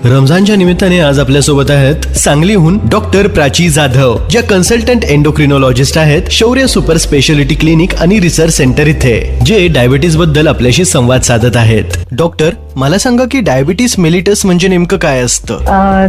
रमजानच्या निमित्ताने आज आपल्या सोबत आहेत सांगलीहून डॉक्टर प्राची जाधव, ज्या कन्सल्टंट एंडोक्रिनोलॉजिस्ट आहेत शौर्य सुपर स्पेशालिटी क्लिनिक आणि रिसर्च सेंटर इथे, जे डायबिटीज बद्दल आपल्याशी संवाद साधत आहेत. डॉक्टर, मला सांगा की डायबिटीज मेलिटस म्हणजे नेमकं काय असतं?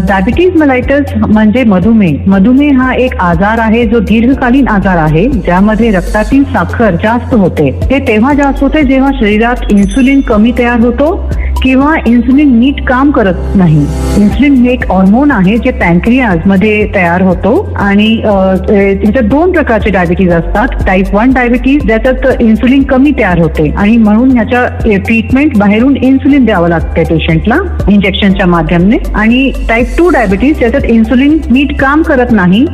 डायबिटीज मेलाइटस म्हणजे मधुमेह हा एक आजार आहे जो दीर्घकालीन आजार आहे, ज्यामध्ये रक्तातील साखर जास्त होते. हे तेव्हा जास्त होते जेव्हा शरीरात इन्सुलिन कमी तयार होतो किंवा इन्सुलिन नीट काम करत नाही. इन्सुलिन हे एक हॉर्मोन आहे जे पॅनक्रियाज मध्ये तयार होतो आणि त्याच्यात दोन प्रकारचे डायबिटीज असतात. टाईप 1 डायबिटीज ज्याच्यात इन्सुलिन कमी तयार होते आणि म्हणून ह्याच्या ट्रीटमेंट बाहेरून इन्सुलिन द्यावं लागते पेशंटला इंजेक्शनच्या माध्यमाने. आणि टाईप 2 डायबिटीज ज्याच्यात इन्सुलिन नीट काम करत नाही,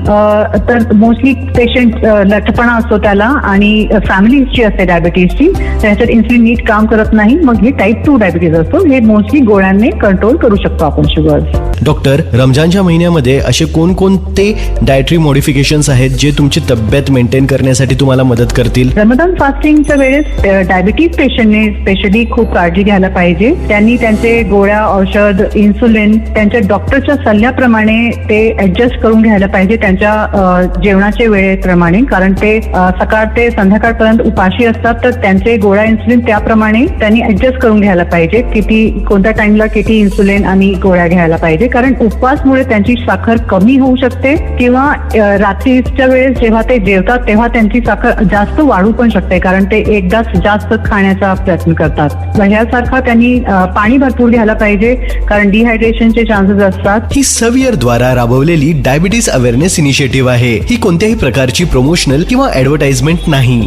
तर मोस्टली पेशंट लठपणा असतो त्याला आणि फॅमिली हिस्ट्री असते डायबिटीजची, त्याच्यात इन्सुलिन नीट काम करत नाही, मग हे टाईप 2 डायबिटीज असतो. हे मोस्टली गोळ्यांनी कंट्रोल करू शकतो आपण शुगर. डॉक्टर, रमजानच्या महिन्यामध्ये असे कोणकोणते डायटरी मॉडिफिकेशन्स आहेत जे तुमची तब्येत मेंटेन करण्यासाठी तुम्हाला मदत करतील? रमजान फास्टिंगच्या वेळेस डायबिटीज पेशंटने स्पेशली खूप काळजी घ्यायला पाहिजे. त्यांनी त्यांचे गोळ्या, औषध, इन्सुलिन त्यांच्या डॉक्टरच्या सल्ल्याप्रमाणे ते ऍडजस्ट करून घ्यायला पाहिजे त्यांच्या जेवणाच्या वेळेप्रमाणे, कारण ते सकाळ ते संध्याकाळपर्यंत उपाशी असतात, तर त्यांचे गोळ्या, इन्सुलिन त्याप्रमाणे त्यांनी ऍडजस्ट करून घ्यायला पाहिजे. कोणत्या टाइमला किती इन्सुलिन आणि गोळ्या घ्यायला पाहिजे, कारण उपवासमुळे त्यांची साखर कमी होऊ शकते किंवा रात्रीच्या वेळेस जेव्हा ते जेवतात तेव्हा त्यांची साखर जास्त वाढू पण शकते, कारण ते एकदाच जास्त खाण्याचा प्रयत्न करतात. ह्यासारखा त्यांनी पाणी भरपूर घ्यायला पाहिजे, कारण डिहायड्रेशनचे चान्सेस असतात. ही सवियर द्वारा राबवलेली डायबिटीज अवेअरनेस इनिशिएटिव्ह आहे. ही कोणत्याही प्रकारची प्रमोशनल किंवा ऍडव्हर्टाइजमेंट नाही.